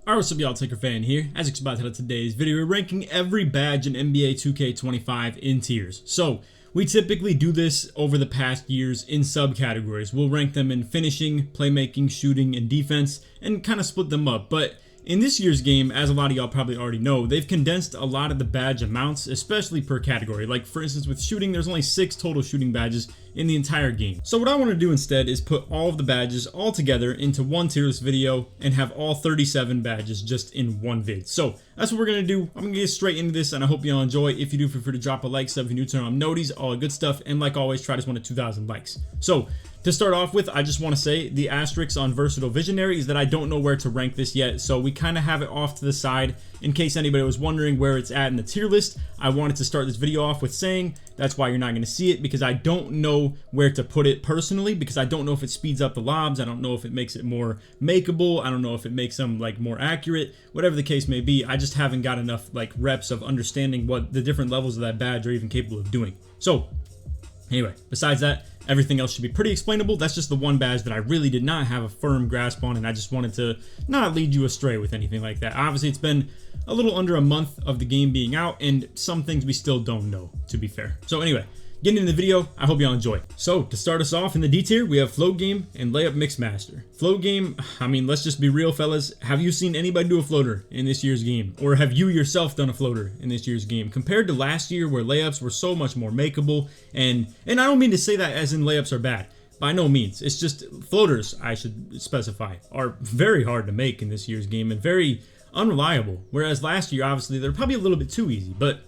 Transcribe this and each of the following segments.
Alright, what's up y'all, LakerFan here. As you can see by today's video, we're ranking every badge in NBA 2K25 in tiers. So, we typically do this over the past years in subcategories. We'll rank them in finishing, playmaking, shooting, and defense, and kind of split them up. But in this year's game, as a lot of y'all probably already know, they've condensed a lot of the badge amounts, especially per category. Like for instance with shooting, there's only 6 total shooting badges in the entire game. So what I want to do instead is put all of the badges all together into one tier list video and have all 37 badges just in one vid. So that's what we're going to do. I'm going to get straight into this and I hope y'all enjoy. If you do, feel free to drop a like, sub if you're new, turn on noties, all the good stuff. And like always, try this one to 2,000 likes. So to start off with, I just want to say the asterisk on Versatile Visionary is that I don't know where to rank this yet, so we kind of have it off to the side in case anybody was wondering where it's at in the tier list. I wanted to start this video off with saying that's why you're not going to see it, because I don't know where to put it personally, because I don't know if it speeds up the lobs, I don't know if it makes it more makeable, I don't know if it makes them like more accurate, whatever the case may be. I just haven't got enough like reps of understanding what the different levels of that badge are even capable of doing. So anyway, besides that, everything else should be pretty explainable. That's just the one badge that I really did not have a firm grasp on, and I just wanted to not lead you astray with anything like that. Obviously, it's been a little under a month of the game being out, and some things we still don't know, to be fair. So anyway, getting into the video, I hope y'all enjoy. So to start us off in the D tier, we have Float Game and Layup Mixmaster. Float Game, I mean, let's just be real, fellas. Have you seen anybody do a floater in this year's game? Or have you yourself done a floater in this year's game? Compared to last year where layups were so much more makeable, and I don't mean to say that as in layups are bad. By no means. It's just floaters, I should specify, are very hard to make in this year's game and very unreliable. Whereas last year, obviously, they're probably a little bit too easy, but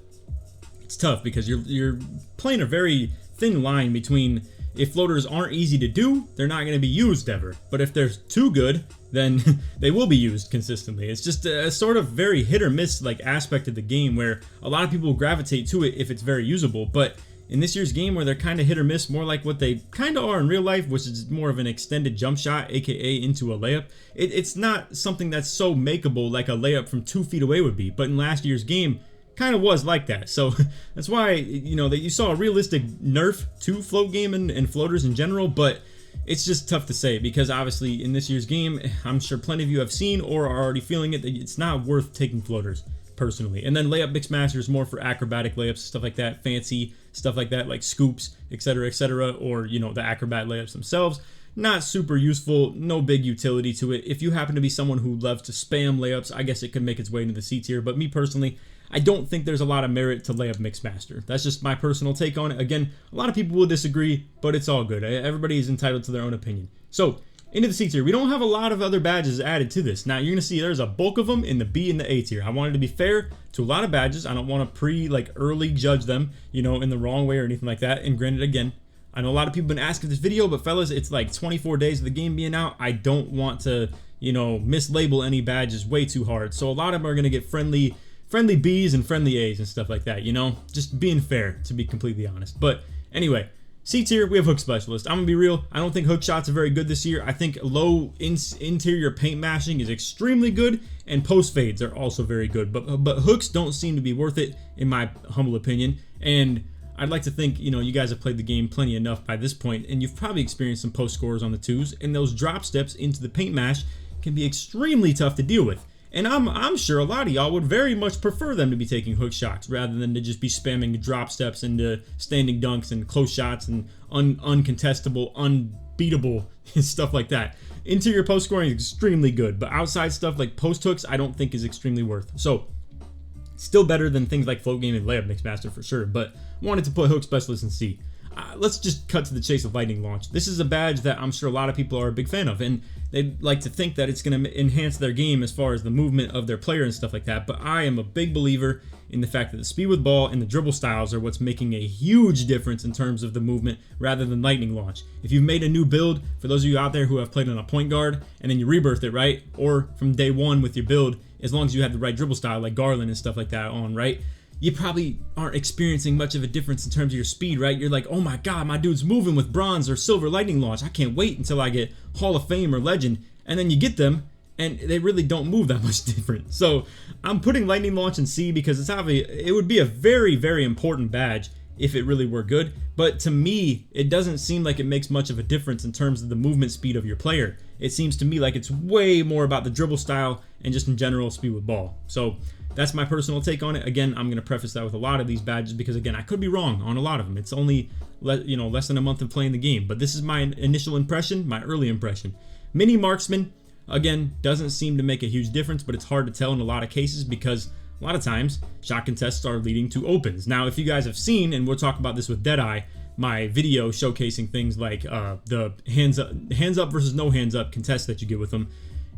it's tough because you're playing a very thin line between if floaters aren't easy to do, they're not going to be used ever. But if they're too good, then they will be used consistently. It's just a sort of very hit or miss like aspect of the game where a lot of people gravitate to it if it's very usable. But in this year's game where they're kind of hit or miss, more like what they kind of are in real life, which is more of an extended jump shot, aka into a layup. It's not something that's so makeable like a layup from 2 feet away would be. But in last year's game, kind of was like that. So that's why, you know, that you saw a realistic nerf to float game and floaters in general, but it's just tough to say because obviously in this year's game, I'm sure plenty of you have seen or are already feeling it, that it's not worth taking floaters personally. And then Layup Mixmaster is more for acrobatic layups, stuff like that, fancy stuff like that, like scoops, etc., or, you know, the acrobat layups themselves. Not super useful, no big utility to it. If you happen to be someone who loves to spam layups, I guess it could make its way into the C tier, but me personally, I don't think there's a lot of merit to Layup Mixmaster. That's just my personal take on it. Again, a lot of people will disagree, but it's all good. Everybody is entitled to their own opinion. So, into the C tier, we don't have a lot of other badges added to this. Now, you're going to see there's a bulk of them in the B and the A tier. I wanted to be fair to a lot of badges. I don't want to early judge them, you know, in the wrong way or anything like that. And granted, again, I know a lot of people have been asking this video, but fellas, it's like 24 days of the game being out. I don't want to, you know, mislabel any badges way too hard. So a lot of them are going to get friendly B's and friendly A's and stuff like that, you know? Just being fair, to be completely honest. But anyway, C tier, we have Hook Specialist. I'm going to be real. I don't think hook shots are very good this year. I think low interior paint mashing is extremely good, and post fades are also very good. But hooks don't seem to be worth it, in my humble opinion. And I'd like to think, you know, you guys have played the game plenty enough by this point, and you've probably experienced some post scores on the twos, and those drop steps into the paint mash can be extremely tough to deal with. And I'm sure a lot of y'all would very much prefer them to be taking hook shots rather than to just be spamming drop steps into standing dunks and close shots and uncontestable, unbeatable stuff like that. Interior post scoring is extremely good, but outside stuff like post hooks I don't think is extremely worth. So still better than things like Float Game and Layup Mixmaster for sure, but wanted to put Hook Specialist in C. Let's just cut to the chase of Lightning Launch. This is a badge that I'm sure a lot of people are a big fan of, and they like to think that it's going to enhance their game as far as the movement of their player and stuff like that, but I am a big believer in the fact that the speed with ball and the dribble styles are what's making a huge difference in terms of the movement rather than Lightning Launch. If you've made a new build, for those of you out there who have played on a point guard and then you rebirth it, right, or from day one with your build, as long as you have the right dribble style like Garland and stuff like that on, right, you probably aren't experiencing much of a difference in terms of your speed, right? You're like, oh my god, my dude's moving with bronze or silver Lightning Launch. I can't wait until I get Hall of Fame or Legend. And then you get them, and they really don't move that much different. So I'm putting Lightning Launch in C because it would be a very, very important badge if it really were good. But to me, it doesn't seem like it makes much of a difference in terms of the movement speed of your player. It seems to me like it's way more about the dribble style and just in general speed with ball. So that's my personal take on it. Again, I'm going to preface that with a lot of these badges because, again, I could be wrong on a lot of them. It's only less than a month of playing the game, but this is my initial impression, my early impression. Mini Marksman, again, doesn't seem to make a huge difference, but it's hard to tell in a lot of cases because a lot of times shot contests are leading to opens. Now, if you guys have seen, and we'll talk about this with Deadeye, my video showcasing things like the hands up versus no hands up contest that you get with them.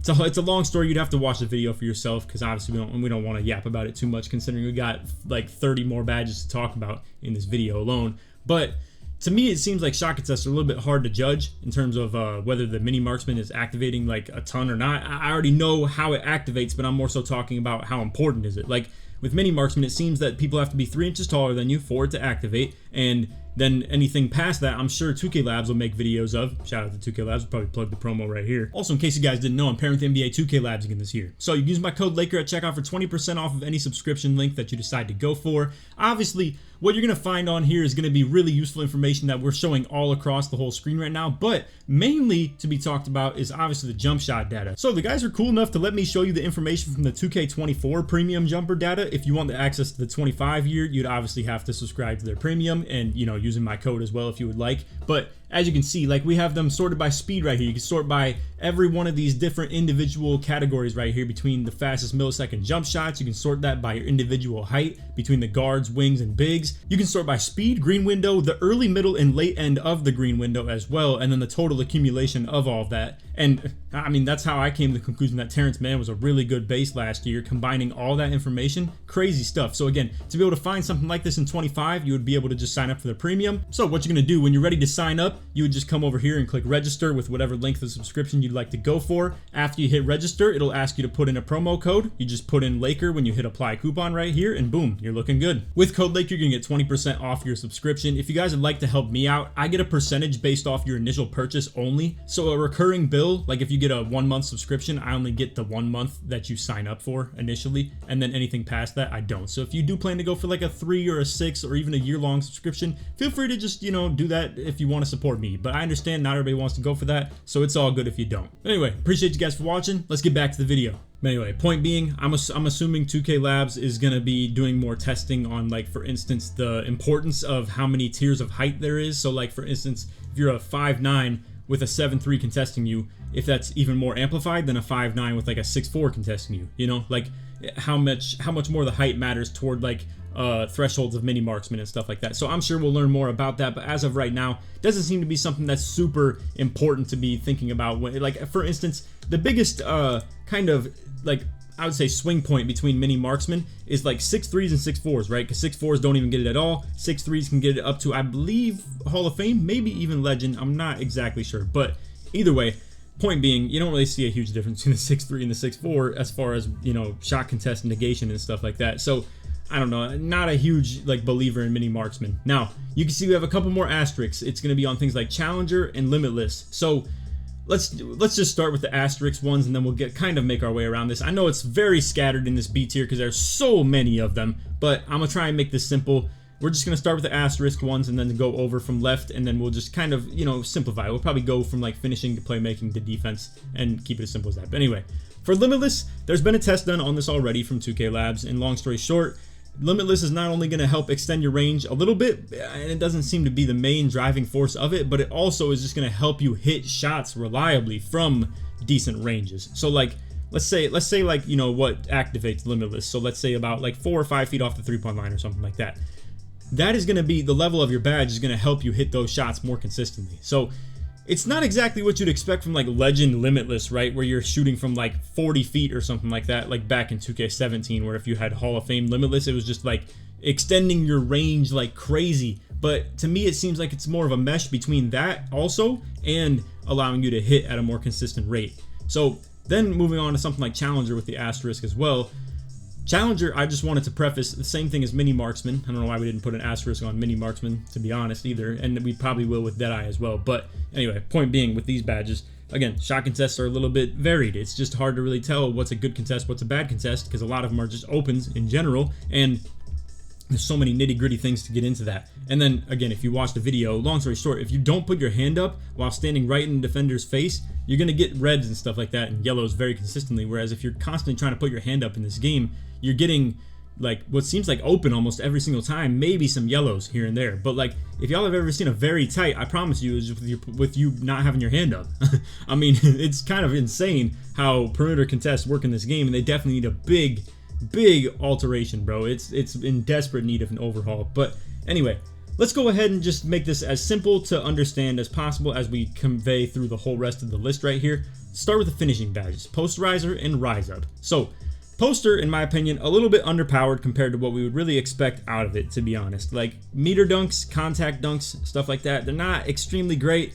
It's a long story. You'd have to watch the video for yourself because obviously we don't want to yap about it too much considering we got like 30 more badges to talk about in this video alone. But to me, it seems like shot contests are a little bit hard to judge in terms of whether the mini marksman is activating like a ton or not. I already know how it activates, but I'm more so talking about how important is it. Like with mini marksman, it seems that people have to be 3 inches taller than you for it to activate, and then anything past that, I'm sure 2K Labs will make videos of. Shout out to 2K Labs, we'll probably plug the promo right here. Also, in case you guys didn't know, I'm pairing with NBA 2K Labs again this year. So you can use my code Laker at checkout for 20% off of any subscription link that you decide to go for. Obviously, what you're going to find on here is going to be really useful information that we're showing all across the whole screen right now, but mainly to be talked about is obviously the jump shot data. So the guys are cool enough to let me show you the information from the 2K24 premium jumper data. If you want to access the 25 year, you'd obviously have to subscribe to their premium and, using my code as well if you would like. But as you can see, like we have them sorted by speed right here. You can sort by every one of these different individual categories right here between the fastest millisecond jump shots. You can sort that by your individual height between the guards, wings, and bigs. You can sort by speed, green window, the early, middle, and late end of the green window as well, and then the total accumulation of all of that. And I mean, that's how I came to the conclusion that Terrence Mann was a really good base last year, combining all that information. Crazy stuff. So again, to be able to find something like this in 25, you would be able to just sign up for the premium. So what you're going to do when you're ready to sign up, you would just come over here and click register with whatever length of subscription you'd like to go for. After you hit register, it'll ask you to put in a promo code. You just put in Laker when you hit apply coupon right here, and boom, you're looking good. With code Laker, you're going to get 20% off your subscription. If you guys would like to help me out, I get a percentage based off your initial purchase only. So a recurring bill, like if you get a 1 month subscription, I only get the 1 month that you sign up for initially, and then anything past that, I don't. So if you do plan to go for like a 3 or a 6 or even a year-long subscription, feel free to just, do that if you want to support me. But I understand not everybody wants to go for that, so it's all good if you don't. Anyway, appreciate you guys for watching. Let's get back to the video. But anyway, point being, I'm assuming 2K Labs is going to be doing more testing on, like, for instance, the importance of how many tiers of height there is. So, like, for instance, if you're a 5'9" with a 7'3" contesting you, if that's even more amplified than a 5'9" with, like, a 6'4" contesting you, like, how much more the height matters toward, like, thresholds of mini marksman and stuff like that. So I'm sure we'll learn more about that, but as of right now, it doesn't seem to be something that's super important to be thinking about. Like, for instance, the biggest kind of, like, I would say swing point between mini marksman is like 6'3s and 6'4s, right? Because 6'4s don't even get it at all. 6'3s can get it up to, I believe, Hall of Fame, maybe even Legend. I'm not exactly sure, but either way, point being, you don't really see a huge difference between the 6'3 and the 6'4 as far as, shot contest negation and stuff like that. So I don't know, not a huge believer in mini marksman. Now, you can see we have a couple more asterisks. It's going to be on things like Challenger and Limitless. So let's just start with the asterisk ones, and then we'll kind of make our way around this. I know it's very scattered in this B tier because there's so many of them, but I'm going to try and make this simple. We're just going to start with the asterisk ones and then go over from left, and then we'll just kind of, simplify. We'll probably go from like finishing to playmaking to defense and keep it as simple as that. But anyway, for Limitless, there's been a test done on this already from 2K Labs, and long story short, Limitless is not only going to help extend your range a little bit, and it doesn't seem to be the main driving force of it, but it also is just going to help you hit shots reliably from decent ranges. So like, let's say like, what activates Limitless. So let's say about like 4 or 5 feet off the 3-point line or something like that. That is going to be the level of your badge is going to help you hit those shots more consistently. So it's not exactly what you'd expect from like Legend Limitless, right? Where you're shooting from like 40 feet or something like that, like back in 2K17, where if you had Hall of Fame Limitless, it was just like extending your range like crazy. But to me, it seems like it's more of a mesh between that also and allowing you to hit at a more consistent rate. So then moving on to something like Challenger with the asterisk as well. Challenger, I just wanted to preface the same thing as Mini Marksman. I don't know why we didn't put an asterisk on Mini Marksman, to be honest, either, and we probably will with Deadeye as well. But anyway, point being, with these badges, again, shot contests are a little bit varied. It's just hard to really tell what's a good contest, what's a bad contest, because a lot of them are just opens in general, and There's so many nitty-gritty things to get into that. And then again, if you watch the video, long story short, if you don't put your hand up while standing right in the defender's face, you're gonna get reds and stuff like that and yellows very consistently. Whereas if you're constantly trying to put your hand up in this game, you're getting like what seems like open almost every single time, maybe some yellows here and there. But like if y'all have ever seen a very tight, I promise you, is with you not having your hand up. I mean, it's kind of insane how perimeter contests work in this game, and they definitely need a big alteration, bro. It's in desperate need of an overhaul. But anyway, let's go ahead and just make this as simple to understand as possible as we convey through the whole rest of the list right here. Start with the finishing badges, Posterizer and Rise Up. So Poster, in my opinion, a little bit underpowered compared to what we would really expect out of it, to be honest. Like meter dunks, contact dunks, stuff like that, they're not extremely great.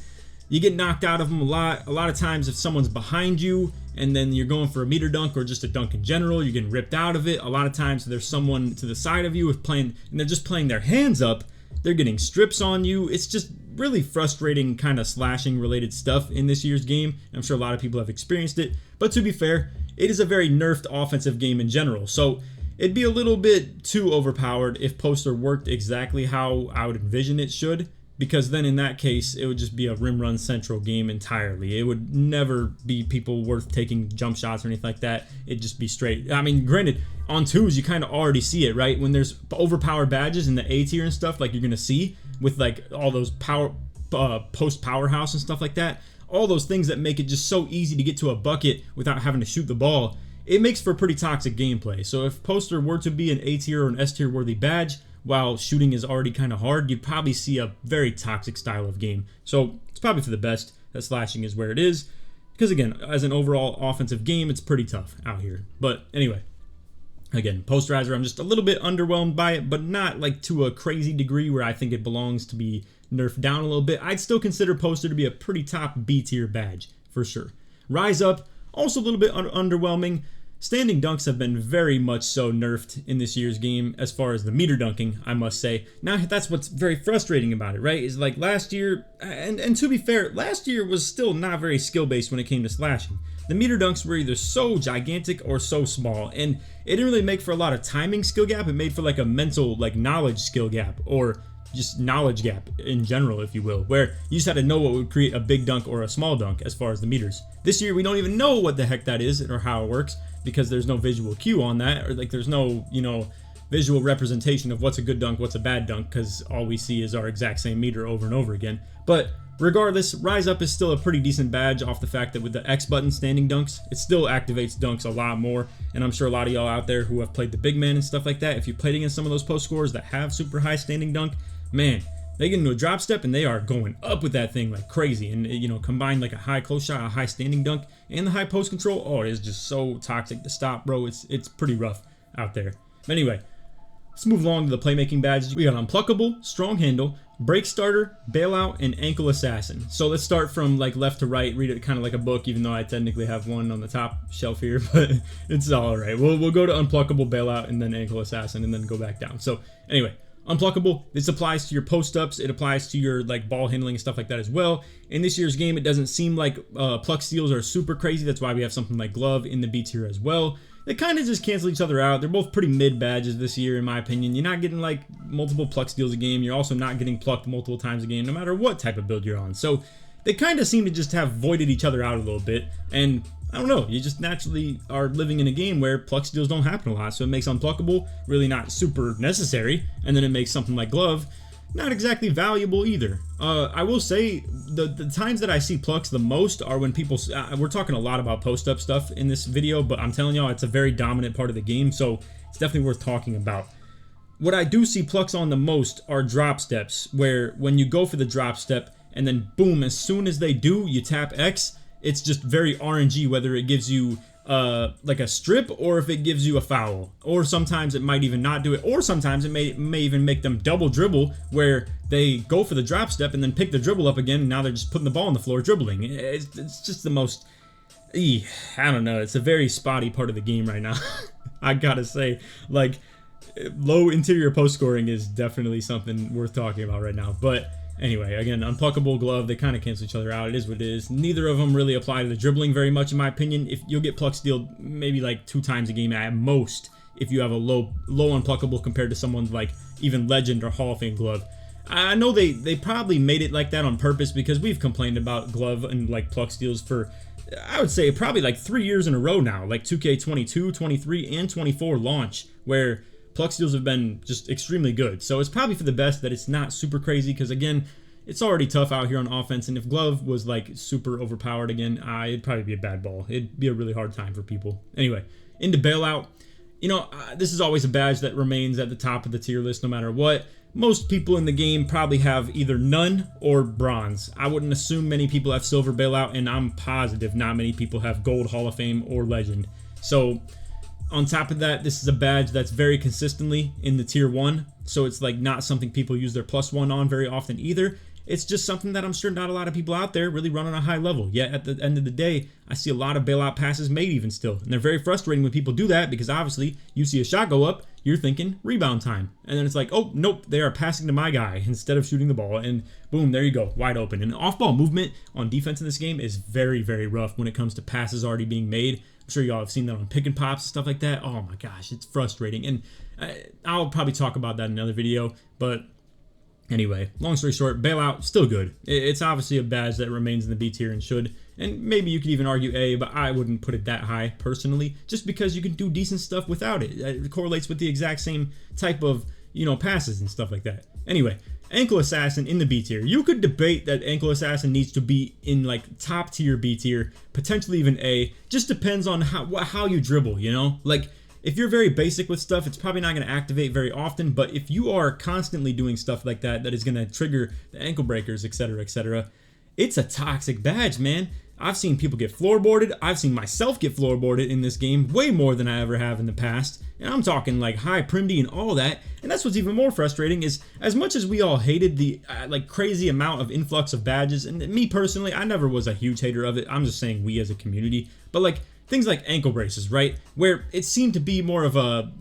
You get knocked out of them a lot. A lot of times if someone's behind you and then you're going for a meter dunk or just a dunk in general, you're getting ripped out of it. A lot of times there's someone to the side of you with playing, and they're just playing their hands up. They're getting strips on you. It's just really frustrating kind of slashing related stuff in this year's game. I'm sure a lot of people have experienced it. But to be fair, it is a very nerfed offensive game in general. So it'd be a little bit too overpowered if Poster worked exactly how I would envision it should. Because then in that case, it would just be a rim run central game entirely. It would never be people worth taking jump shots or anything like that. It'd just be straight. I mean, granted, on twos, you kind of already see it, right? When there's overpowered badges in the A tier and stuff, like you're going to see with like all those post powerhouse and stuff like that. All those things that make it just so easy to get to a bucket without having to shoot the ball. It makes for pretty toxic gameplay. So if Poster were to be an A tier or an S tier worthy badge, while shooting is already kind of hard, you'd probably see a very toxic style of game. So it's probably for the best that slashing is where it is. Because again, as an overall offensive game, it's pretty tough out here. But anyway, again, Posterizer, I'm just a little bit underwhelmed by it, but not like to a crazy degree where I think it belongs to be nerfed down a little bit. I'd still consider Poster to be a pretty top B tier badge, for sure. Rise Up, also a little bit underwhelming. Standing dunks have been very much so nerfed in this year's game as far as the meter dunking, I must say. Now, that's what's very frustrating about it, right? Is like last year, and to be fair, last year was still not very skill-based when it came to slashing. The meter dunks were either so gigantic or so small, and it didn't really make for a lot of timing skill gap. It made for like a mental, like knowledge skill gap, or just knowledge gap in general, if you will, where you just had to know what would create a big dunk or a small dunk as far as the meters. This year, we don't even know what the heck that is or how it works, because there's no visual cue on that, or like there's no, visual representation of what's a good dunk, what's a bad dunk, because all we see is our exact same meter over and over again. But regardless, Rise Up is still a pretty decent badge off the fact that with the X button standing dunks, it still activates dunks a lot more. And I'm sure a lot of y'all out there who have played the big man and stuff like that, if you played against some of those post scorers that have super high standing dunk, man, they get into a drop step and they are going up with that thing like crazy. And combine like a high close shot, a high standing dunk, and the high post control, oh, it is just so toxic to stop, bro. It's pretty rough out there. But anyway, let's move along to the playmaking badges. We got Unpluckable, Strong Handle, Break Starter, Bailout, and Ankle Assassin. So let's start from like left to right, read it kind of like a book, even though I technically have one on the top shelf here, but it's all right. We'll go to Unpluckable, Bailout, and then Ankle Assassin, and then go back down. So anyway, Unpluckable, this applies to your post-ups, it applies to your like ball handling and stuff like that as well. In this year's game, it doesn't seem like pluck steals are super crazy. That's why we have something like Glove in the B tier as well. They kind of just cancel each other out. They're both pretty mid badges this year, in my opinion. You're not getting like multiple pluck steals a game. You're also not getting plucked multiple times a game, no matter what type of build you're on. So they kind of seem to just have voided each other out a little bit. And I don't know, you just naturally are living in a game where pluck steals don't happen a lot. So it makes Unpluckable really not super necessary. And then it makes something like Glove not exactly valuable either. I will say the times that I see plucks the most are when people, we're talking a lot about post-up stuff in this video, but I'm telling y'all it's a very dominant part of the game, so it's definitely worth talking about. What I do see plucks on the most are drop steps, where when you go for the drop step and then boom, as soon as they do, you tap X, it's just very RNG, whether it gives you like a strip or if it gives you a foul, or sometimes it might even not do it, or sometimes it may even make them double dribble, where they go for the drop step and then pick the dribble up again, and now they're just putting the ball on the floor dribbling. It's just the most, I don't know, it's a very spotty part of the game right now. I gotta say, like, low interior post scoring is definitely something worth talking about right now. But anyway, again, Unpluckable, Glove, they kind of cancel each other out. It is what it is. Neither of them really apply to the dribbling very much, in my opinion. If you'll get pluck steal maybe like 2 times a game at most if you have a low unpluckable compared to someone's like even Legend or Hall of Fame glove. I know they probably made it like that on purpose because we've complained about glove and like pluck steals for, I would say, probably like 3 years in a row now, like 2K22, 23, and 24 launch, where pluck steals have been just extremely good. So it's probably for the best that it's not super crazy because, again, it's already tough out here on offense, and if glove was like super overpowered again, it'd probably be a bad ball. It'd be a really hard time for people. Anyway, into bailout. You know, this is always a badge that remains at the top of the tier list no matter what. Most people in the game probably have either none or bronze. I wouldn't assume many people have silver bailout, and I'm positive not many people have gold, Hall of Fame, or legend. So on top of that, this is a badge that's very consistently in the tier 1. So it's like not something people use their +1 on very often either. It's just something that I'm sure not a lot of people out there really run on a high level. Yet at the end of the day, I see a lot of bailout passes made even still. And they're very frustrating when people do that because obviously you see a shot go up, you're thinking rebound time. And then it's like, oh, nope, they are passing to my guy instead of shooting the ball. And boom, there you go, wide open. And off-ball movement on defense in this game is very, very rough when it comes to passes already being made. I'm sure y'all have seen that on pick and pops and stuff like that. Oh my gosh, it's frustrating. And I'll probably talk about that in another video, but anyway, long story short, bailout, still good. It's obviously a badge that remains in the B tier and should, and maybe you could even argue A, but I wouldn't put it that high personally, just because you can do decent stuff without it. It correlates with the exact same type of, you know, passes and stuff like that. Anyway, Ankle Assassin in the B tier. You could debate that Ankle Assassin needs to be in like top tier B tier, potentially even A. Just depends on how you dribble, you know? Like, if you're very basic with stuff, it's probably not going to activate very often, but if you are constantly doing stuff like that is going to trigger the ankle breakers, etc., it's a toxic badge, man. I've seen people get floorboarded. I've seen myself get floorboarded in this game way more than I ever have in the past. And I'm talking like high primdy and all that. And that's what's even more frustrating is as much as we all hated the like crazy amount of influx of badges, and me personally, I never was a huge hater of it. I'm just saying we as a community. But like things like ankle braces, right? Where it seemed to be more of a,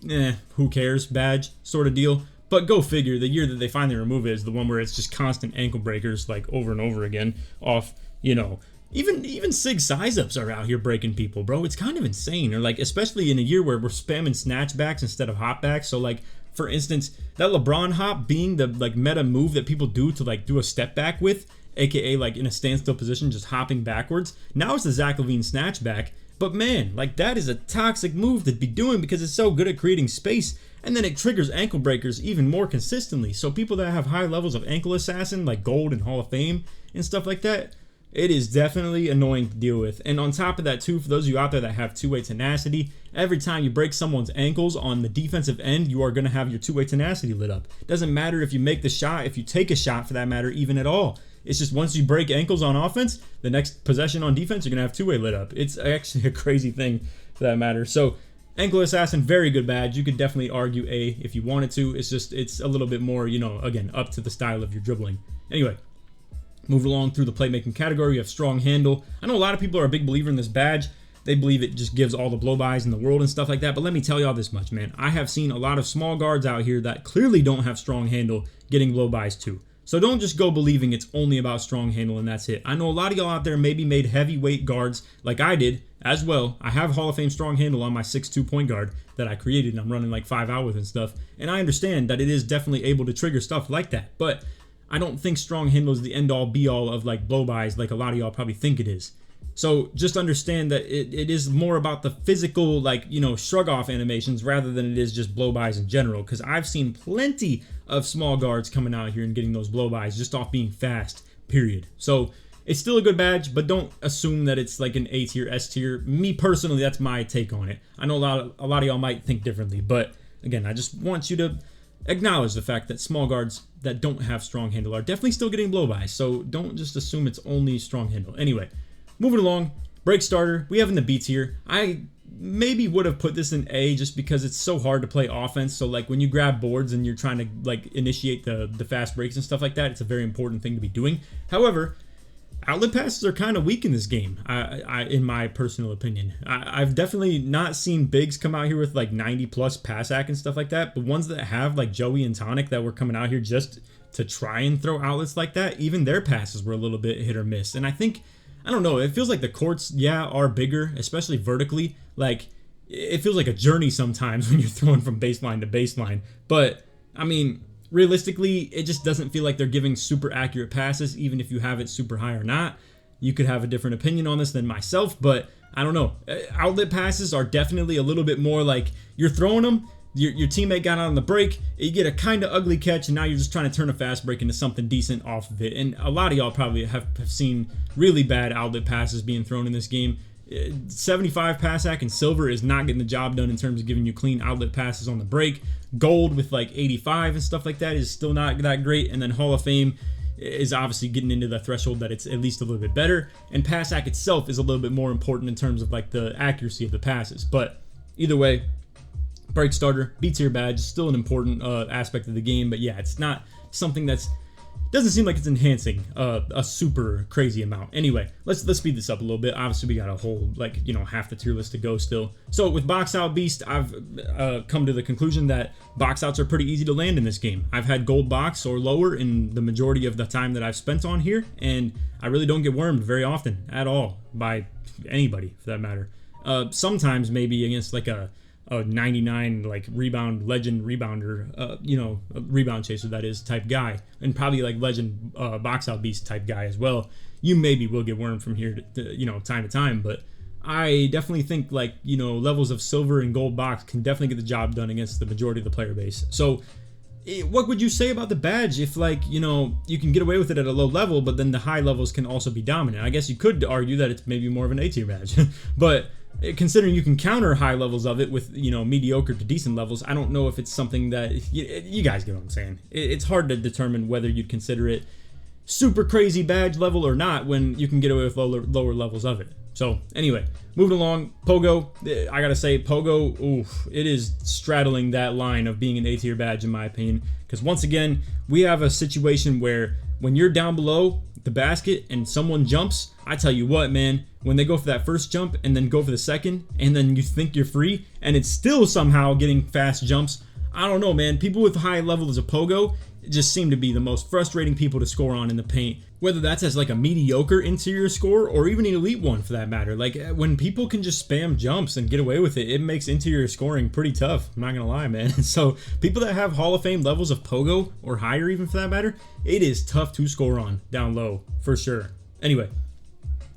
who cares badge sort of deal. But go figure, the year that they finally remove it is the one where it's just constant ankle breakers like over and over again off, you know, even SIG size-ups are out here breaking people, bro. It's kind of insane. Or like, especially in a year where we're spamming snatchbacks instead of hopbacks. So like, for instance, that LeBron hop being the like meta move that people do to like do a step back with, aka like in a standstill position, just hopping backwards. Now it's the Zach LaVine snatchback. But man, like that is a toxic move to be doing because it's so good at creating space, and then it triggers ankle breakers even more consistently. So people that have high levels of ankle assassin, like gold and Hall of Fame and stuff like that, it is definitely annoying to deal with. And on top of that too, for those of you out there that have two-way tenacity, every time you break someone's ankles on the defensive end, you are going to have your two-way tenacity lit up. Doesn't matter if you make the shot, if you take a shot for that matter, even at all. It's just once you break ankles on offense, the next possession on defense, you're going to have two-way lit up. It's actually a crazy thing for that matter. So Ankle Assassin, very good badge. You could definitely argue A if you wanted to. It's just, it's a little bit more, you know, again, up to the style of your dribbling. Anyway, move along through the playmaking category. You have strong handle. I know a lot of people are a big believer in this badge. They believe it just gives all the blow-bys in the world and stuff like that. But let me tell y'all this much, man. I have seen a lot of small guards out here that clearly don't have strong handle getting blow-bys too. So don't just go believing it's only about strong handle and that's it. I know a lot of y'all out there maybe made heavyweight guards like I did as well. I have Hall of Fame strong handle on my 6'2" point guard that I created and I'm running like 5 out with and stuff. And I understand that it is definitely able to trigger stuff like that. But I don't think strong handle is the end-all be-all of like blow-bys like a lot of y'all probably think it is. So just understand that it is more about the physical, like, you know, shrug-off animations rather than it is just blow-bys in general. Because I've seen plenty of small guards coming out here and getting those blow-bys just off being fast, period. So it's still a good badge, but don't assume that it's like an A tier, S tier. Me personally, that's my take on it. I know a lot of y'all might think differently, but again, I just want you to acknowledge the fact that small guards that don't have strong handle are definitely still getting blow-bys. So don't just assume it's only strong handle. Anyway. Moving along, break starter, we have in the B tier. I maybe would have put this in A just because it's so hard to play offense. So like when you grab boards and you're trying to like initiate the fast breaks and stuff like that, it's a very important thing to be doing. However, outlet passes are kind of weak in this game, in my personal opinion. I've definitely not seen bigs come out here with like 90 plus pass ac and stuff like that, but ones that have like Joey and Tonic that were coming out here just to try and throw outlets like that, even their passes were a little bit hit or miss. And I think, I don't know, it feels like the courts, yeah, are bigger, especially vertically. Like, it feels like a journey sometimes when you're throwing from baseline to baseline. But I mean, realistically, it just doesn't feel like they're giving super accurate passes, even if you have it super high or not. You could have a different opinion on this than myself, but I don't know. Outlet passes are definitely a little bit more like you're throwing them, your teammate got out on the break, you get a kind of ugly catch, and now you're just trying to turn a fast break into something decent off of it. And a lot of y'all probably have seen really bad outlet passes being thrown in this game. 75 pass hack and silver is not getting the job done in terms of giving you clean outlet passes on the break. Gold with like 85 and stuff like that is still not that great. And then Hall of Fame is obviously getting into the threshold that it's at least a little bit better. And pass hack itself is a little bit more important in terms of like the accuracy of the passes. But either way, break starter, B tier badge is still an important aspect of the game. But yeah, it's not something that's doesn't seem like it's enhancing a super crazy amount. Anyway, let's speed this up a little bit. Obviously, we got a whole, like, you know, half the tier list to go still. So with box out beast, I've come to the conclusion that box outs are pretty easy to land in this game. I've had gold box or lower in the majority of the time that I've spent on here, and I really don't get wormed very often at all by anybody for that matter. Sometimes maybe against like a 99 like rebound legend rebounder, you know, a rebound chaser that is type guy, and probably like legend box out beast type guy as well. You maybe will get wormed from here to you know, time to time, but I definitely think like, you know, levels of silver and gold box can definitely get the job done against the majority of the player base. So what would you say about the badge if, like, you know, you can get away with it at a low level, but then the high levels can also be dominant? I guess you could argue that it's maybe more of an A tier badge, but considering you can counter high levels of it with, you know, mediocre to decent levels, I don't know if it's something that you guys get what I'm saying. It's hard to determine whether you'd consider it super crazy badge level or not when you can get away with lower levels of it. So anyway, moving along, Pogo, I gotta say, Pogo, oof, it is straddling that line of being an A tier badge in my opinion, because once again, we have a situation where when you're down below the basket and someone jumps, I tell you what, man, when they go for that first jump and then go for the second and then you think you're free and it's still somehow getting fast jumps, I don't know, man. People with high levels of Pogo just seem to be the most frustrating people to score on in the paint, whether that's as like a mediocre interior score or even an elite one for that matter. Like when people can just spam jumps and get away with it, it makes interior scoring pretty tough. I'm not gonna lie, man. So people that have Hall of Fame levels of Pogo or higher even for that matter, it is tough to score on down low for sure. Anyway,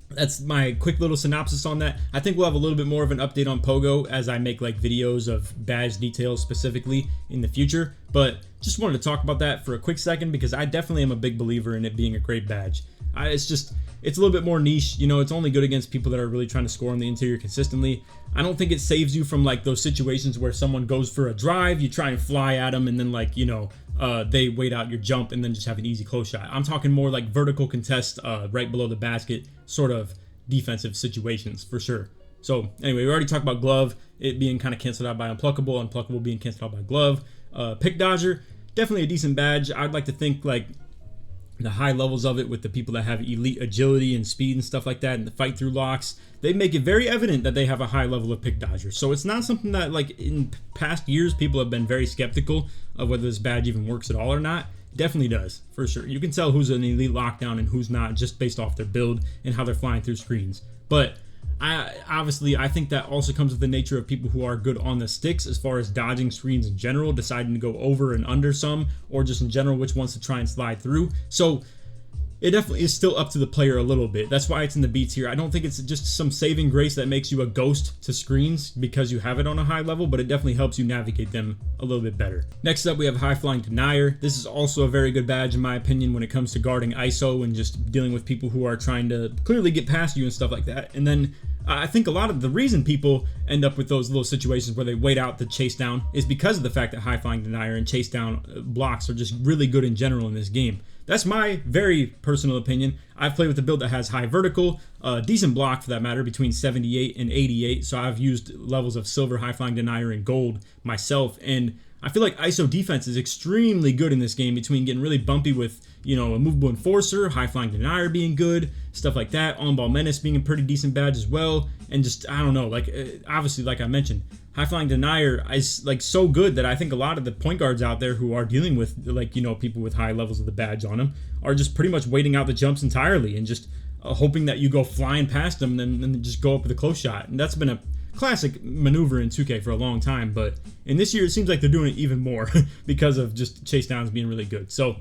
that's my quick little synopsis on that. I think we'll have a little bit more of an update on Pogo as I make like videos of badge details specifically in the future, but just wanted to talk about that for a quick second because I definitely am a big believer in it being a great badge. It's a little bit more niche, you know, it's only good against people that are really trying to score on the interior consistently. I don't think it saves you from like those situations where someone goes for a drive, you try and fly at them and then like, you know, they wait out your jump and then just have an easy close shot. I'm talking more like vertical contest right below the basket sort of defensive situations for sure. So anyway, we already talked about glove, it being kind of canceled out by unpluckable being canceled out by glove. Pick dodger, definitely a decent badge. I'd like to think like the high levels of it with the people that have elite agility and speed and stuff like that and the fight through locks, they make it very evident that they have a high level of pick dodger. So it's not something that like in past years people have been very skeptical of whether this badge even works at all or not. It definitely does, for sure. You can tell who's an elite lockdown and who's not just based off their build and how they're flying through screens. But I think that also comes with the nature of people who are good on the sticks as far as dodging screens in general, deciding to go over and under some, or just in general which ones to try and slide through. So it definitely is still up to the player a little bit. That's why it's in the B tier. I don't think it's just some saving grace that makes you a ghost to screens because you have it on a high level, but it definitely helps you navigate them a little bit better. Next up, we have High Flying Denier. This is also a very good badge in my opinion when it comes to guarding ISO and just dealing with people who are trying to clearly get past you and stuff like that. And then I think a lot of the reason people end up with those little situations where they wait out the chase down is because of the fact that High Flying Denier and chase down blocks are just really good in general in this game. That's my very personal opinion. I've played with a build that has high vertical, decent block for that matter, between 78 and 88. So I've used levels of silver, High Flying Denier, and gold myself. And I feel like ISO defense is extremely good in this game between getting really bumpy with, you know, a movable enforcer, High Flying Denier being good, stuff like that, On Ball Menace being a pretty decent badge as well. And just, I don't know, like, obviously, like I mentioned, High Flying Denier is like so good that I think a lot of the point guards out there who are dealing with like, you know, people with high levels of the badge on them are just pretty much waiting out the jumps entirely and just hoping that you go flying past them and then just go up with a close shot. And that's been a classic maneuver in 2K for a long time, but in this year it seems like they're doing it even more because of just chase downs being really good. So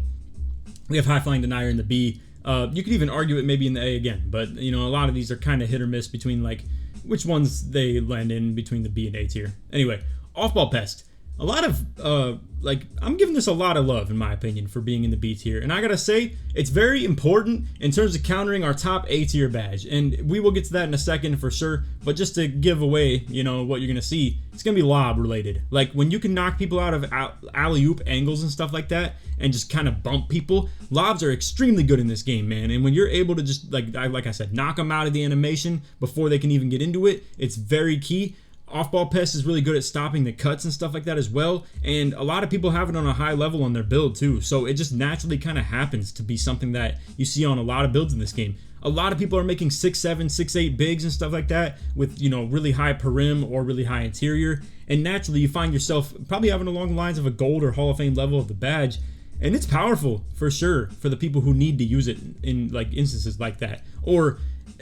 we have high flying denier in the B. You could even argue it maybe in the A again, but you know, a lot of these are kind of hit or miss between like which ones they land in between the B and A tier. Anyway, off-ball pest. A lot of, like, I'm giving this a lot of love, in my opinion, for being in the B tier. And I gotta say, it's very important in terms of countering our top A tier badge. And we will get to that in a second for sure. But just to give away, you know, what you're gonna see, it's gonna be lob related. Like, when you can knock people out of alley-oop angles and stuff like that, and just kind of bump people, lobs are extremely good in this game, man. And when you're able to just, like I said, knock them out of the animation before they can even get into it, it's very key. Off-ball pest is really good at stopping the cuts and stuff like that as well, and a lot of people have it on a high level on their build too, so it just naturally kind of happens to be something that you see on a lot of builds in this game. A lot of people are making 6'7", 6'8" bigs and stuff like that with, you know, really high perim or really high interior, and naturally you find yourself probably having along the lines of a gold or Hall of Fame level of the badge, and it's powerful for sure for the people who need to use it in like instances like that. Or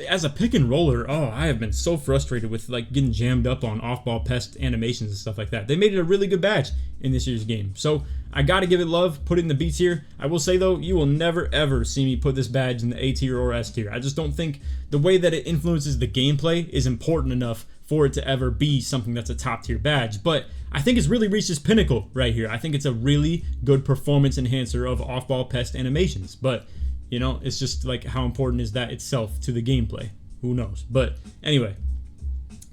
as a pick and roller, oh, I have been so frustrated with like getting jammed up on off-ball pest animations and stuff like that. They made it a really good badge in this year's game. So I got to give it love, put it in the B tier. I will say though, you will never ever see me put this badge in the A tier or S tier. I just don't think the way that it influences the gameplay is important enough for it to ever be something that's a top tier badge. But I think it's really reached its pinnacle right here. I think it's a really good performance enhancer of off-ball pest animations. But you know, it's just like how important is that itself to the gameplay? Who knows? But anyway,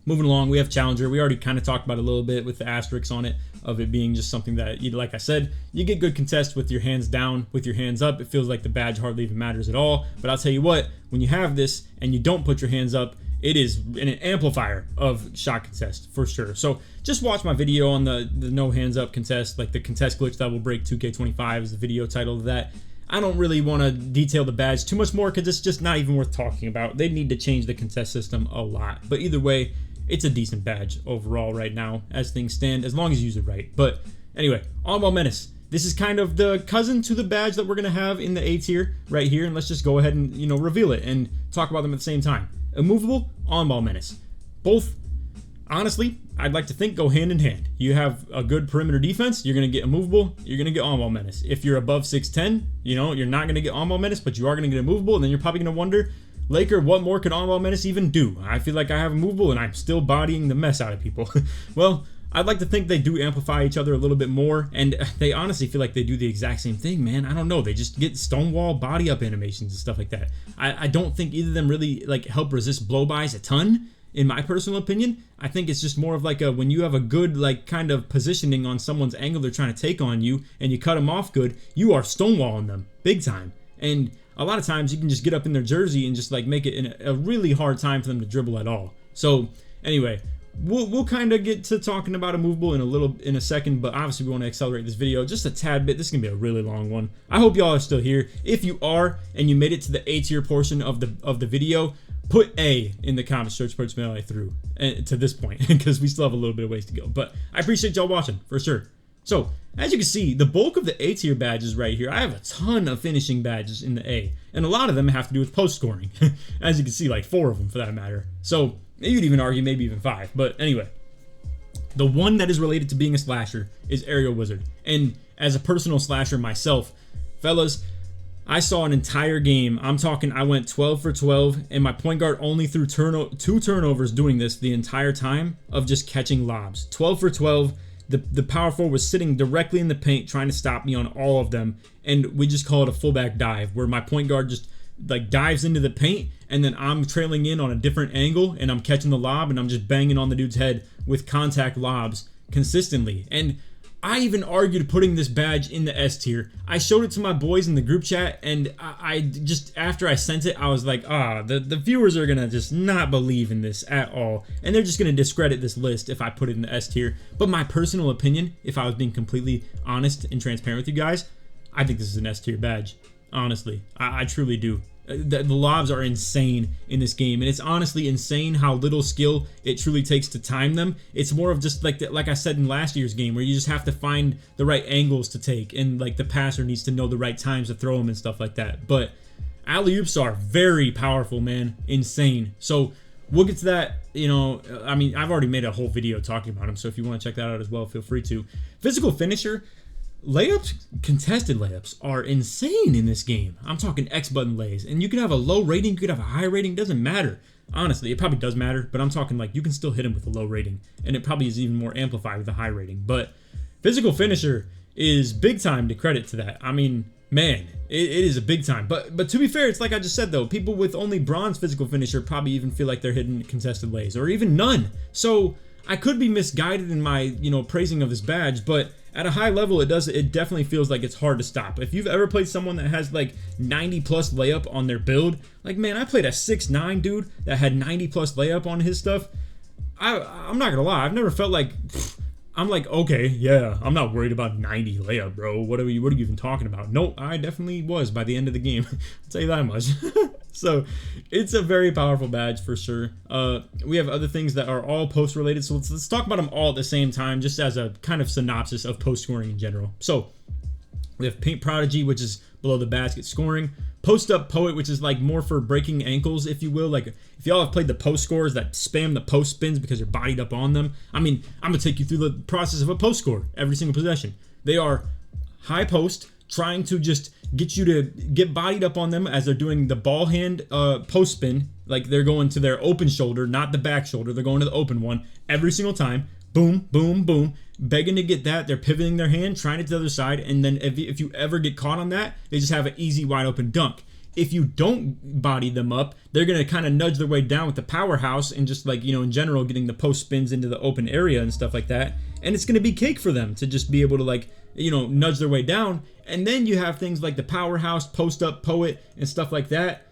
moving along, we have Challenger. We already kind of talked about it a little bit with the asterisks on it, of it being just something that, you, like I said, you get good contests with your hands down, with your hands up. It feels like the badge hardly even matters at all. But I'll tell you what, when you have this and you don't put your hands up, it is an amplifier of shot contest for sure. So just watch my video on the no hands up contest, like the contest glitch that will break 2K25 is the video title of that. I don't really want to detail the badge too much more because it's just not even worth talking about. They need to change the contest system a lot. But either way, it's a decent badge overall right now as things stand, as long as you use it right. But anyway, On-Ball Menace. This is kind of the cousin to the badge that we're going to have in the A tier right here. And let's just go ahead and, you know, reveal it and talk about them at the same time. Immovable, On-Ball Menace. Both, honestly, I'd like to think go hand in hand. You have a good perimeter defense, you're going to get immovable, you're going to get On-Ball Menace. If you're above 6'10", you know, you're not going to get On-Ball Menace, but you are going to get immovable, and then you're probably going to wonder, Laker, what more could On-Ball Menace even do? I feel like I have immovable, and I'm still bodying the mess out of people. Well, I'd like to think they do amplify each other a little bit more, and they honestly feel like they do the exact same thing, man. I don't know. They just get stonewall body up animations and stuff like that. I don't think either of them really like help resist blow-bys a ton. In my personal opinion, I think it's just more of like a, when you have a good like kind of positioning on someone's angle they're trying to take on you and you cut them off good, you are stonewalling them big time. And a lot of times you can just get up in their jersey and just like make it a really hard time for them to dribble at all. So anyway, we'll kind of get to talking about immovable in a second, but obviously we want to accelerate this video just a tad bit. This is gonna be a really long one. I hope y'all are still here. If you are and you made it to the A tier portion of the video, put A in the comments, search parts mail through to this point because we still have a little bit of ways to go. But I appreciate y'all watching for sure. So as you can see, the bulk of the A tier badges right here, I have a ton of finishing badges in the A, and a lot of them have to do with post scoring. As you can see, like 4 of them for that matter. So you'd even argue maybe even 5. But anyway, the one that is related to being a slasher is Aerial Wizard. And as a personal slasher myself, fellas, I saw an entire game. I'm talking, I went 12 for 12, and my point guard only threw 2 turnovers doing this the entire time of just catching lobs. 12 for 12. The power forward was sitting directly in the paint trying to stop me on all of them, and we just call it a fullback dive, where my point guard just like dives into the paint, and then I'm trailing in on a different angle, and I'm catching the lob, and I'm just banging on the dude's head with contact lobs consistently. And I even argued putting this badge in the S tier. I showed it to my boys in the group chat, and I just, after I sent it, I was like, the viewers are gonna just not believe in this at all, and they're just gonna discredit this list if I put it in the S tier. But my personal opinion, if I was being completely honest and transparent with you guys, I think this is an S tier badge. Honestly, I truly do. The lobs are insane in this game, and it's honestly insane how little skill it truly takes to time them. It's more of just like I said in last year's game, where you just have to find the right angles to take, and like the passer needs to know the right times to throw them and stuff like that. But alley-oops are very powerful, man. Insane. So we'll get to that. You know, I mean, I've already made a whole video talking about him, so if you want to check that out as well, feel free to. Physical finisher, layups, contested layups are insane in this game. I'm talking X button lays, and you could have a low rating, you could have a high rating, doesn't matter. Honestly, it probably does matter, but I'm talking like you can still hit him with a low rating, and it probably is even more amplified with a high rating. But physical finisher is big time to credit to that. I mean, man, it is a big time. But to be fair, it's like I just said though, people with only bronze physical finisher probably even feel like they're hitting contested lays, or even none. So I could be misguided in my, you know, praising of this badge, but at a high level, it definitely feels like it's hard to stop. If you've ever played someone that has like 90 plus layup on their build, like, man, I played a 6'9" dude that had 90 plus layup on his stuff. I'm not gonna lie, I've never felt like, I'm like, okay, yeah, I'm not worried about 90 layup, bro. What are you even talking about? No, I definitely was by the end of the game. I'll tell you that much. So it's a very powerful badge for sure. We have other things that are all post related. So let's talk about them all at the same time, just as a kind of synopsis of post scoring in general. So we have Paint Prodigy, which is below the basket scoring. Post Up Poet, which is like more for breaking ankles, if you will. Like if y'all have played the post scores that spam the post spins because you're bodied up on them. I mean, I'm gonna take you through the process of a post score every single possession. They are high post, trying to just get you to get bodied up on them as they're doing the ball hand post spin. Like they're going to their open shoulder, not the back shoulder. They're going to the open one every single time. Boom, boom, boom. Begging to get that. They're pivoting their hand, trying it to the other side. And then if you ever get caught on that, they just have an easy wide open dunk. If you don't body them up, they're going to kind of nudge their way down with the powerhouse and just like, you know, in general, getting the post spins into the open area and stuff like that. And it's going to be cake for them to just be able to like, you know, nudge their way down. And then you have things like the powerhouse, post up poet and stuff like that.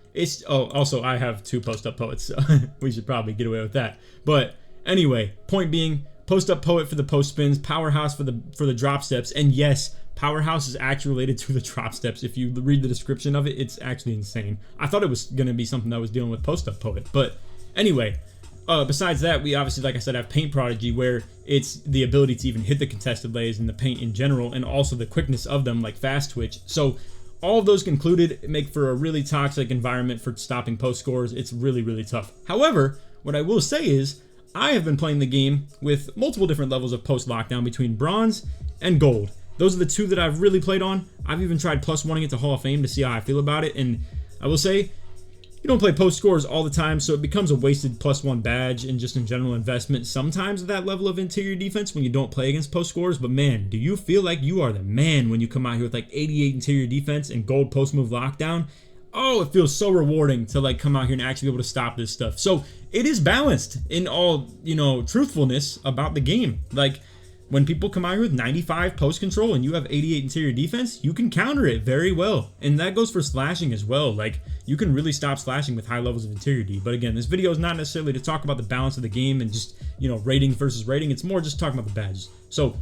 Also I have 2 post up poets, so we should probably get away with that. But anyway, point being, post up poet for the post spins, powerhouse for the drop steps, and yes, powerhouse is actually related to the drop steps. If you read the description of it, it's actually insane. I thought it was gonna be something that was dealing with post up poet, but anyway. Besides that, we obviously, like I said, have Paint Prodigy, where it's the ability to even hit the contested lays in the paint in general, and also the quickness of them, like fast twitch. So all of those concluded make for a really toxic environment for stopping post scores. It's really, really tough. However, what I will say is, I have been playing the game with multiple different levels of post lockdown between bronze and gold. Those are the 2 that I've really played on. I've even tried +1ing it to Hall of Fame to see how I feel about it, and I will say, you don't play post scores all the time, so it becomes a wasted +1 badge and just in general investment sometimes at that level of interior defense when you don't play against post scores. But man, do you feel like you are the man when you come out here with like 88 interior defense and gold post move lockdown? Oh, it feels so rewarding to like come out here and actually be able to stop this stuff. So it is balanced in all, you know, truthfulness about the game. Like when people come out here with 95 post control and you have 88 interior defense, you can counter it very well. And that goes for slashing as well. Like you can really stop slashing with high levels of interior D. But again, this video is not necessarily to talk about the balance of the game and just, you know, rating versus rating. It's more just talking about the badges. So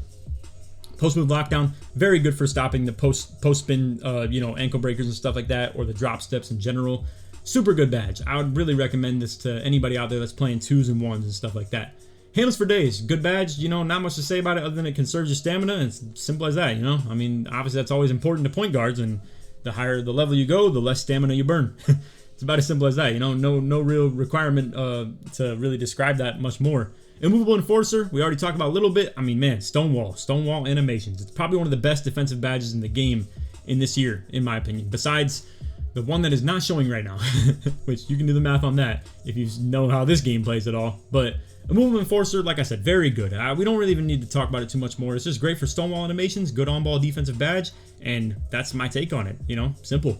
post move lockdown, very good for stopping the post spin, you know, ankle breakers and stuff like that, or the drop steps in general. Super good badge. I would really recommend this to anybody out there that's playing 2s and 1s and stuff like that. Handles for days, good badge, you know, not much to say about it other than it conserves your stamina, and it's simple as that, you know. I mean, obviously that's always important to point guards, and the higher the level you go, the less stamina you burn. It's about as simple as that, you know, no real requirement to really describe that much more. Immovable Enforcer, we already talked about a little bit. I mean, man, Stonewall animations. It's probably one of the best defensive badges in the game in this year, in my opinion, besides the one that is not showing right now, which you can do the math on that if you know how this game plays at all. But Immovable Enforcer, like I said, very good. We don't really even need to talk about it too much more. It's just great for Stonewall animations, good on-ball defensive badge, and that's my take on it, you know, simple.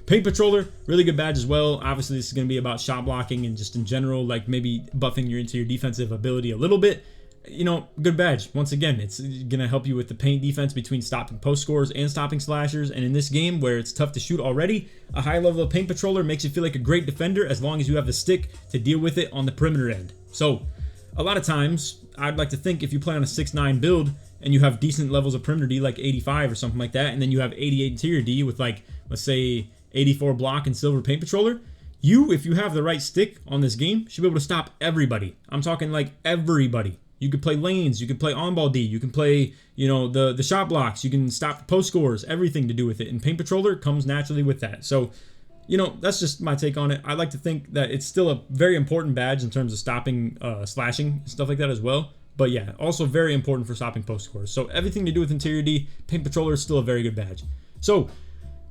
Paint Patroller, really good badge as well. Obviously, this is going to be about shot blocking and just in general, like maybe buffing your into your defensive ability a little bit. You know, good badge. Once again, it's going to help you with the paint defense between stopping post scores and stopping slashers. And in this game, where it's tough to shoot already, a high level of Paint Patroller makes you feel like a great defender as long as you have the stick to deal with it on the perimeter end. So, a lot of times, I'd like to think if you play on a 6'9" build and you have decent levels of perimeter D, like 85 or something like that, and then you have 88 interior D with like, let's say, 84 block and silver Paint Patroller, you, if you have the right stick on this game, should be able to stop everybody. I'm talking like everybody. You could play lanes, you could play on-ball D, you can play, you know, the shot blocks, you can stop post scores, everything to do with it. And Paint Patroller comes naturally with that. So, you know, that's just my take on it. I like to think that it's still a very important badge in terms of stopping slashing and stuff like that as well. But yeah, also very important for stopping post scores. So everything to do with Interior D, Paint Patroller is still a very good badge. So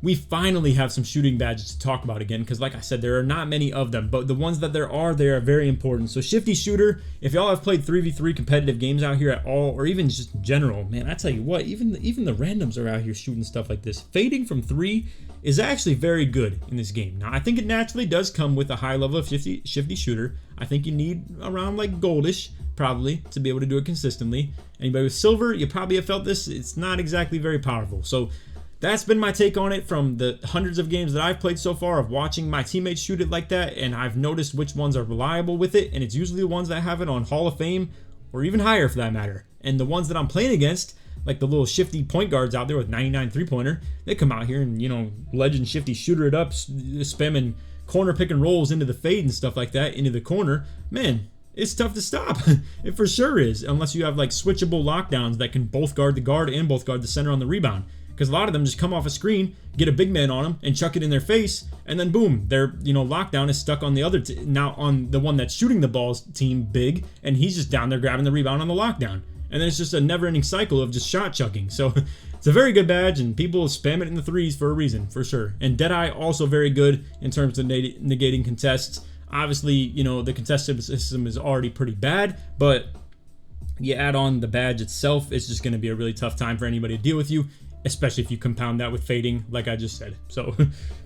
we finally have some shooting badges to talk about again, because like I said, there are not many of them, but the ones that there are, they are very important. So Shifty Shooter, if y'all have played 3v3 competitive games out here at all, or even just in general, man, I tell you what, even the randoms are out here shooting stuff like this. Fading from 3 is actually very good in this game. Now, I think it naturally does come with a high level of Shifty Shooter. I think you need around like goldish, probably, to be able to do it consistently. Anybody with silver, you probably have felt this. It's not exactly very powerful. So that's been my take on it from the hundreds of games that I've played so far of watching my teammates shoot it like that, and I've noticed which ones are reliable with it, and it's usually the ones that have it on Hall of Fame or even higher for that matter. And the ones that I'm playing against, like the little shifty point guards out there with 99 three-pointer, they come out here and, you know, legend shifty shooter it up, spamming corner pick and rolls into the fade and stuff like that, into the corner. Man, it's tough to stop. It for sure is, unless you have like switchable lockdowns that can both guard the guard and both guard the center on the rebound. Because a lot of them just come off a screen, get a big man on them, and chuck it in their face, and then boom, their lockdown is stuck on the other now on the one that's shooting the ball's team big, and he's just down there grabbing the rebound on the lockdown. And then it's just a never-ending cycle of just shot chucking. So it's a very good badge, and people spam it in the threes for a reason, for sure. And Deadeye also very good in terms of negating contests. Obviously, you know, the contest system is already pretty bad, but you add on the badge itself, it's just going to be a really tough time for anybody to deal with you, especially if you compound that with fading, like I just said. So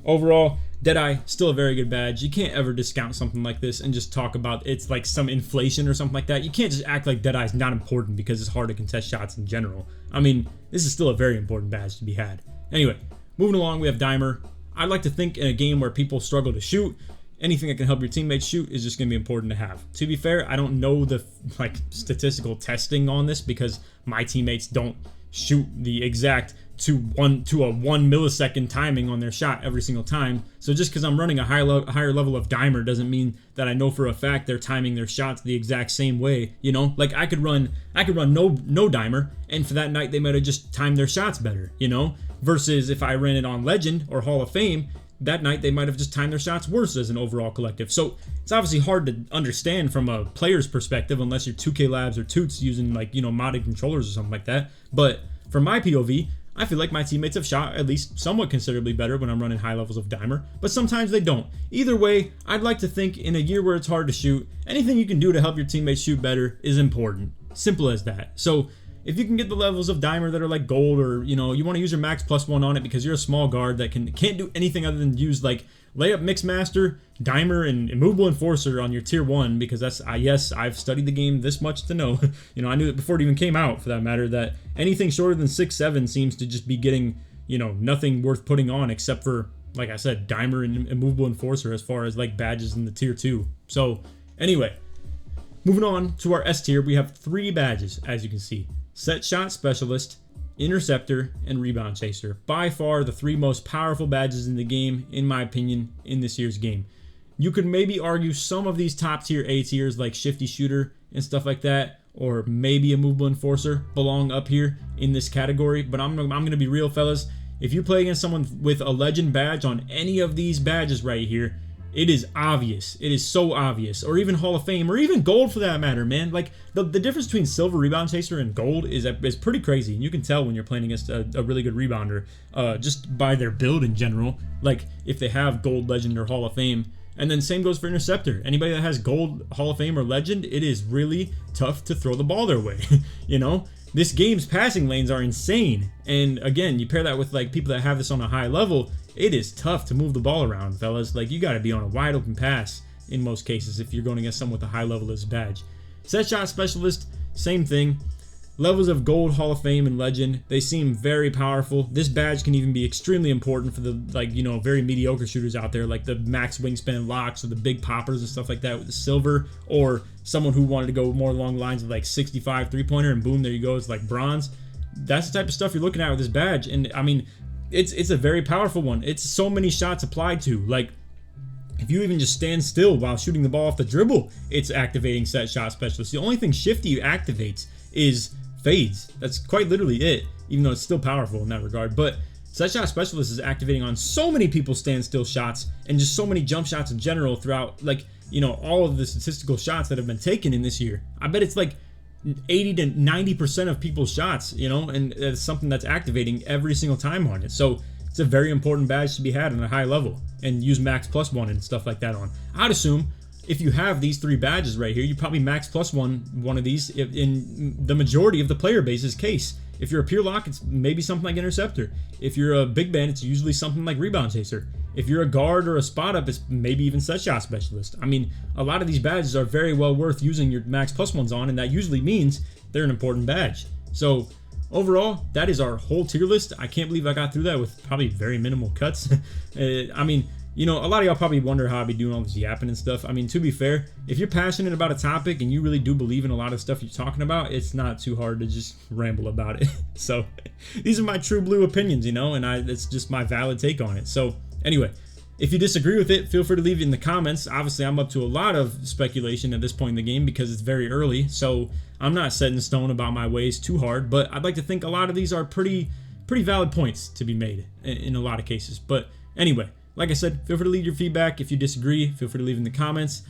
overall, Deadeye, still a very good badge. You can't ever discount something like this and just talk about it's like some inflation or something like that. You can't just act like Deadeye is not important because it's hard to contest shots in general. I mean, this is still a very important badge to be had. Anyway, moving along, we have Dimer. I'd like to think in a game where people struggle to shoot, anything that can help your teammates shoot is just going to be important to have. To be fair, I don't know the like statistical testing on this because my teammates don't shoot the exact to a 1 millisecond timing on their shot every single time. So just because I'm running a higher level of Dimer doesn't mean that I know for a fact they're timing their shots the exact same way. You know, like I could run no Dimer, and for that night they might have just timed their shots better. You know, versus if I ran it on Legend or Hall of Fame, that night they might have just timed their shots worse as an overall collective. So it's obviously hard to understand from a player's perspective unless you're 2K Labs or Toots using like, you know, modded controllers or something like that. But from my POV, I feel like my teammates have shot at least somewhat considerably better when I'm running high levels of Dimer, but sometimes they don't. Either way, I'd like to think in a year where it's hard to shoot, anything you can do to help your teammates shoot better is important. Simple as that. So if you can get the levels of Dimer that are like gold, or you know, you want to use your max +1 on it because you're a small guard that can't do anything other than use like layup mixmaster, Dimer, and immovable enforcer on your tier 1, because that's yes, I've studied the game this much to know. You know, I knew it before it even came out, for that matter, that anything shorter than 6-7 seems to just be getting, you know, nothing worth putting on except for, like I said, Dimer and immovable enforcer as far as like badges in the tier 2. So anyway, moving on to our S tier, we have 3 badges, as you can see: Set Shot Specialist, Interceptor, and Rebound Chaser. By far the 3 most powerful badges in the game, in my opinion, in this year's game. You could maybe argue some of these top tier A tiers like Shifty Shooter and stuff like that, or maybe a Movable Enforcer, belong up here in this category, but I'm gonna be real, fellas. If you play against someone with a legend badge on any of these badges right here, it is obvious. It is so obvious. Or even Hall of Fame, or even gold for that matter, man. Like, the difference between silver rebound chaser and gold is pretty crazy. And you can tell when you're playing against a really good rebounder, just by their build in general. Like, if they have gold, legend, or Hall of Fame. And then same goes for interceptor. Anybody that has gold, Hall of Fame, or legend, it is really tough to throw the ball their way. You know? This game's passing lanes are insane. And again, you pair that with like people that have this on a high level, it is tough to move the ball around, fellas. Like, you got to be on a wide open pass in most cases if you're going against someone with a high level of this badge. Set Shot Specialist, same thing. Levels of gold, Hall of Fame, and legend, they seem very powerful. This badge can even be extremely important for the, like, you know, very mediocre shooters out there, like the max wingspan locks or the big poppers and stuff like that with the silver, or someone who wanted to go more along the lines of like 65 three-pointer and boom, there you go, it's like bronze. That's the type of stuff you're looking at with this badge. And I mean, it's a very powerful one. It's so many shots applied to. Like, if you even just stand still while shooting the ball off the dribble, it's activating Set Shot Specialist. The only thing Shifty activates is fades. That's quite literally it, even though it's still powerful in that regard. But Set Shot Specialist is activating on so many people's standstill shots and just so many jump shots in general throughout, like, you know, all of the statistical shots that have been taken in this year. I bet it's like 80 to 90% of people's shots, you know, and it's something that's activating every single time on it. So it's a very important badge to be had on a high level, and use max plus one and stuff like that on. I'd assume if you have these 3 badges right here, you probably max plus one of these in the majority of the player base's case. If you're a pure lock, it's maybe something like Interceptor. If you're a big man, it's usually something like Rebound Chaser. If you're a guard or a spot up, it's maybe even Set Shot Specialist. I mean, a lot of these badges are very well worth using your max plus ones on, and that usually means they're an important badge. So overall, that is our whole tier list. I can't believe I got through that with probably very minimal cuts. I mean, you know, a lot of y'all probably wonder how I be doing all this yapping and stuff. I mean, to be fair, if you're passionate about a topic and you really do believe in a lot of stuff you're talking about, it's not too hard to just ramble about it. So these are my true blue opinions, you know, and it's just my valid take on it. So anyway, if you disagree with it, feel free to leave it in the comments. Obviously, I'm up to a lot of speculation at this point in the game because it's very early, so I'm not set in stone about my ways too hard, but I'd like to think a lot of these are pretty valid points to be made in a lot of cases. But anyway, like I said, feel free to leave your feedback. If you disagree, feel free to leave in the comments.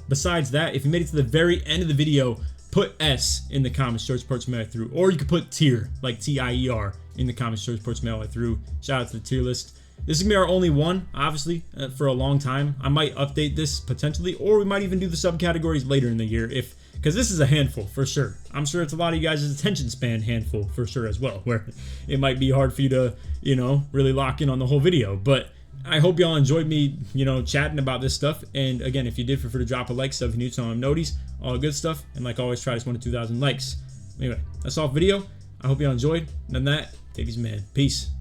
Besides that, if you made it to the very end of the video, put S in the comments, short sports mail through, or you could put tier, like TIER, in the comments, short sports mail through. Shout out to the tier list. This is gonna be our only one, obviously, for a long time. I might update this potentially, or we might even do the subcategories later in the year, because this is a handful for sure. I'm sure it's a lot of you guys' attention span handful for sure as well, where it might be hard for you to, you know, really lock in on the whole video. But I hope y'all enjoyed me, you know, chatting about this stuff. And again, if you did, feel free to drop a like, sub if you're new to some noties, all good stuff. And like always, try this one to 2,000 likes. Anyway, that's all for video. I hope y'all enjoyed. And on that, take it easy, man. Peace.